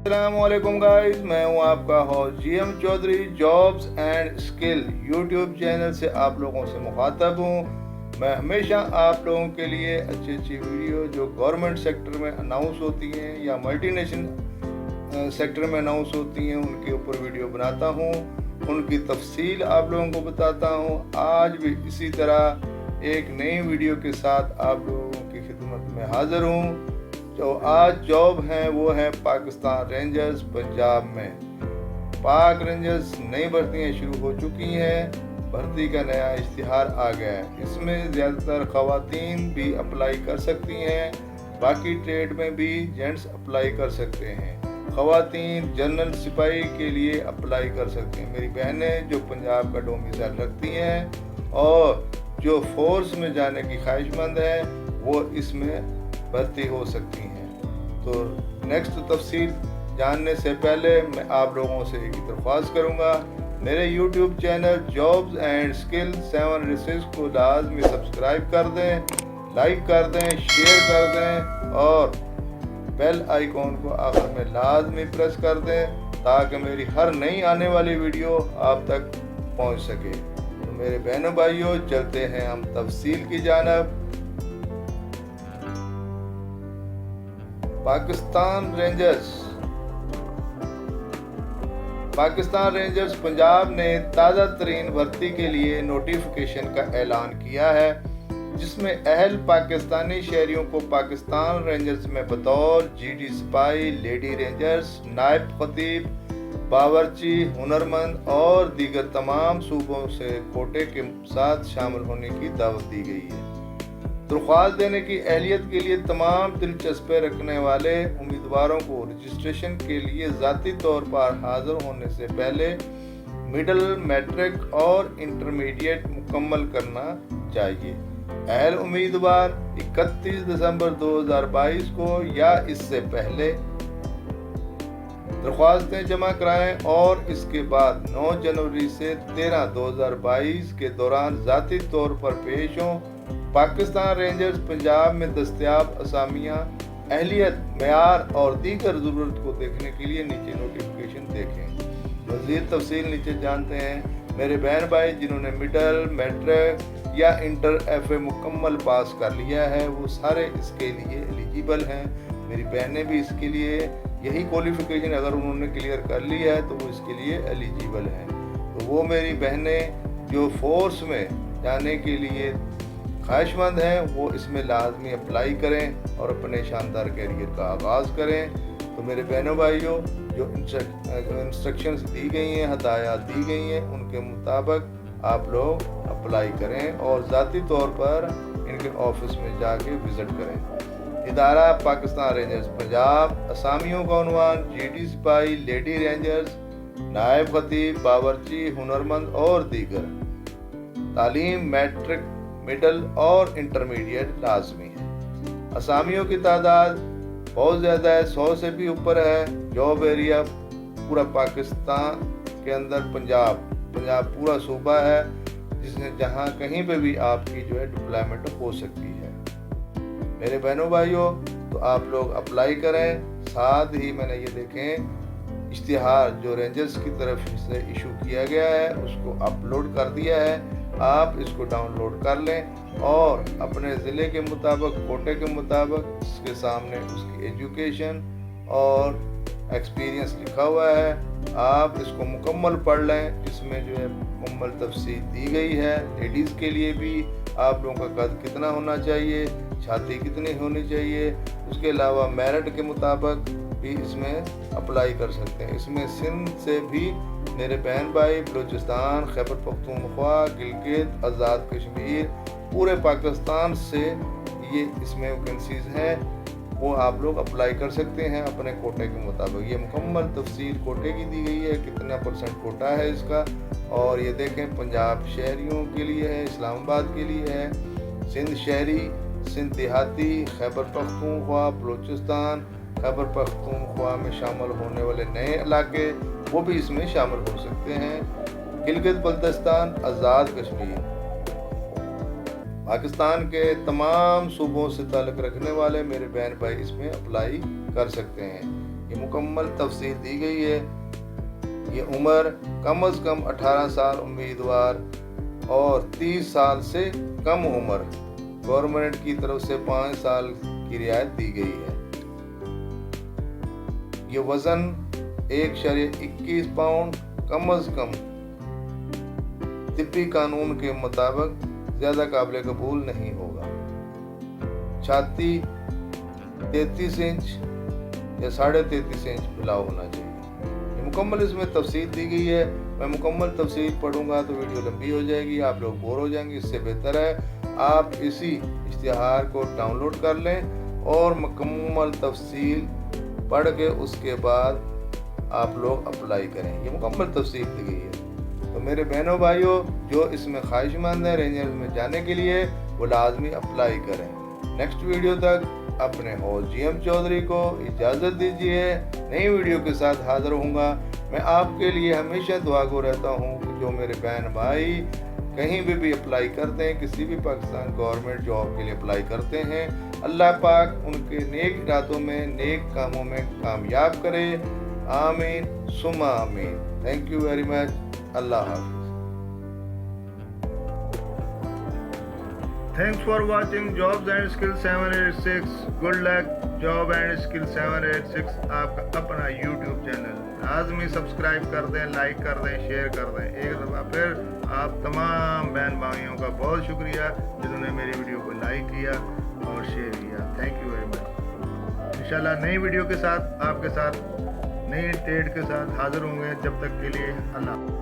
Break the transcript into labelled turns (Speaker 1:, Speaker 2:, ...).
Speaker 1: अस्सलाम वालेकुम गाइस, मैं हूं आपका host GM Chaudhary. Jobs and skill YouTube channel से आप लोगों से मुखातब हूं। मैं हमेशा आप लोगों के लिए अच्छी अच्छी वीडियो जो गवर्नमेंट सेक्टर में अनाउंस होती हैं या मल्टीनेशनल सेक्टर में अनाउंस होती हैं उनके ऊपर वीडियो बनाता हूं, उनकी तफसील आप लोगों को बताता हूं। आज भी इसी तरह एक नई वीडियो के साथ आप लोगों की खिदमत में हाज़िर हूं। जो आज जॉब है वो है पाकिस्तान रेंजर्स पंजाब में। पाक रेंजर्स नई भर्तियाँ शुरू हो चुकी हैं, भर्ती का नया इश्तिहार आ गया है। इसमें ज़्यादातर ख़वातीन भी अप्लाई कर सकती हैं, बाकी ट्रेड में भी जेंट्स अप्लाई कर सकते हैं। ख़वातीन जनरल सिपाही के लिए अप्लाई कर सकती हैं। मेरी बहनें जो पंजाब का डोमिसाइल रखती हैं और जो फोर्स में जाने की ख्वाहिशमंद हैं वो इसमें भर्ती हो सकती हैं। तो नेक्स्ट तफसील जानने से पहले मैं आप लोगों से एक दरख्वास्त करूंगा, मेरे YouTube channel jobs and skill 786 को लाजमी सब्सक्राइब कर दें, लाइक कर दें, शेयर कर दें और बेल आइकॉन को आखिर में लाजमी प्रेस कर दें ताकि मेरी हर नई आने वाली वीडियो आप तक पहुंच सके। तो मेरे बहनों भाइयों, चलते हैं हम तफसील की जानिब। पाकिस्तान रेंजर्स पंजाब ने ताज़ा तरीन भर्ती के लिए नोटिफिकेशन का ऐलान किया है, जिसमें अहल पाकिस्तानी शहरियों को पाकिस्तान रेंजर्स में बतौर GD सिपाही, लेडी रेंजर्स, नायब खतीब, बावर्ची, हुनरमंद और दीगर तमाम सूबों से कोटे के साथ शामिल होने की दावत दी गई है। दरख्वास्त देने की अहलियत के लिए तमाम दिलचस्पी रखने वाले उम्मीदवारों को रजिस्ट्रेशन के लिए ज़ाती तौर पर हाज़िर होने से पहले मिडल, मैट्रिक और इंटरमीडिएट मुकम्मल करना चाहिए। अहल उम्मीदवार 31 दिसंबर 2022 को या इससे पहले दरख्वास्तें जमा कराएं और इसके बाद 9 जनवरी से 13 2022 के दौरान ज़ाती तौर पर पेश हों। पाकिस्तान रेंजर्स पंजाब में दस्तयाब असामियाँ, अहलियत, मेयार और दीगर ज़रूरत को देखने के लिए नीचे नोटिफिकेशन देखें। मज़ीद तफसील नीचे जानते हैं। मेरे बहन भाई जिन्होंने मिडल, मैट्रिक या इंटर FA मुकम्मल पास कर लिया है वो सारे इसके लिए एलिजिबल हैं। मेरी बहनें भी इसके लिए यही क्वालिफ़िकेशन अगर उन्होंने क्लियर कर लिया है तो वो इसके लिए एलिजिबल हैं। तो वो मेरी बहनें जो फोर्स में जाने के लिए ख्वाहिशमंद हैं वो इसमें लाजमी अप्लाई करें और अपने शानदार कैरियर का आगाज़ करें। तो मेरे बहनों भाइयों, जो इंस्ट्रक्शंस दी गई हैं, हदायत दी गई हैं, उनके मुताबिक आप लोग अप्लाई करें और ज़ाती तौर पर इनके ऑफिस में जाके विज़िट करें। इदारा पाकिस्तान रेंजर्स पंजाब। असामियों का उन्वान GD सिपाही, लेडी रेंजर्स, नायब खतीब, बावर्ची, हुनरमंद और दीगर। तालीम मैट्रिक, मिडल और इंटरमीडिएट लाजमी है। असामियों की तादाद बहुत ज़्यादा है, 100 से भी ऊपर है। जॉब एरिया पूरा पाकिस्तान के अंदर पंजाब पूरा सूबा है जिसमें जहाँ कहीं पे भी आपकी जो है डिप्लॉयमेंट हो सकती है। मेरे बहनों भाइयों, तो आप लोग अप्लाई करें। साथ ही मैंने ये देखें इश्तिहार जो रेंजर्स की तरफ से इशू किया गया है उसको अपलोड कर दिया है, आप इसको डाउनलोड कर लें और अपने ज़िले के मुताबिक, कोटे के मुताबिक इसके सामने उसकी एजुकेशन और एक्सपीरियंस लिखा हुआ है, आप इसको मुकम्मल पढ़ लें। इसमें जो है मुकम्मल तफसील दी गई है। लेडीज़ के लिए भी आप लोगों का कद कितना होना चाहिए, छाती कितनी होनी चाहिए, उसके अलावा मेरिट के मुताबिक भी इसमें अप्लाई कर सकते हैं। इसमें सिंध से भी मेरे बहन भाई, बलूचिस्तान, खैबर पख्तूनख्वा, गिलगित, आज़ाद कश्मीर, पूरे पाकिस्तान से ये इसमें वैकेंसीज़ हैं, वो आप लोग अप्लाई कर सकते हैं अपने कोटे के मुताबिक। ये मुकम्मल तफसील कोटे की दी गई है, कितना % कोटा है इसका। और ये देखें पंजाब शहरियों के लिए है, इस्लामाबाद के लिए है, सिंध शहरी, सिंध देहाती, खैबर पख्तूनख्वा, बलूचिस्तान, खैबर पख्तूनख्वा में शामिल होने वाले नए इलाके वो भी इसमें शामिल हो सकते हैं। गिलगित बल्तिस्तान, आज़ाद कश्मीर, पाकिस्तान के तमाम सूबों से ताल्लुक़ रखने वाले मेरे बहन भाई इसमें अप्लाई कर सकते हैं। ये मुकम्मल तफसील दी गई है। ये उम्र कम अज़ कम 18 साल उम्मीदवार और 30 साल से कम उम्र गवर्नमेंट की तरफ से 5 साल की रियायत दी गई है। ये वज़न 1.21 पाउंड कम अज़ कम तिब्बी कानून के मुताबिक ज़्यादा काबिल कबूल नहीं होगा। छाती 33 इंच या 33.5 इंच फैलाव होना चाहिए। ये मुकम्मल इसमें तफसील दी गई है। मैं मुकम्मल तफसील पढ़ूंगा तो वीडियो लंबी हो जाएगी, आप लोग बोर हो जाएंगे। इससे बेहतर है आप इसी इश्तिहार को डाउनलोड कर लें और मुकम्मल तफसील पढ़ के उसके बाद आप लोग अप्लाई करें। ये मुकम्मल तफसील दी गई है। तो मेरे बहनों भाइयों जो इसमें ख्वाहिशमंद है रेंजर्स में जाने के लिए, वो लाजमी अप्लाई करें। नेक्स्ट वीडियो तक अपने होस्ट GM चौधरी को इजाज़त दीजिए। नई वीडियो के साथ हाजिर होऊंगा। मैं आपके लिए हमेशा दुआ गो रहता हूँ कि जो मेरे बहन भाई कहीं भी अप्लाई करते हैं, किसी भी पाकिस्तान गवर्नमेंट जॉब के लिए अप्लाई करते हैं, अल्लाह पाक उनके नेक इरादों में, नेक कामों में कामयाब करे। आमीन सुम्मा आमीन। Thank you very much. अल्लाह हाफ़िज़। Thanks for watching Jobs and Skills 786. Good luck Job and Skills 786 आपका अपना YouTube चैनल। लाजमी सब्सक्राइब कर दें, लाइक कर दें, शेयर कर दें। एक दफ़ा फिर आप तमाम बहन भाइयों का बहुत शुक्रिया जिन्होंने मेरी वीडियो को लाइक किया और शेयर किया। Thank you very much. इंशाल्लाह नई वीडियो के साथ आपके साथ नई डेट के साथ हाजिर होंगे। जब तक के लिए अल्लाह।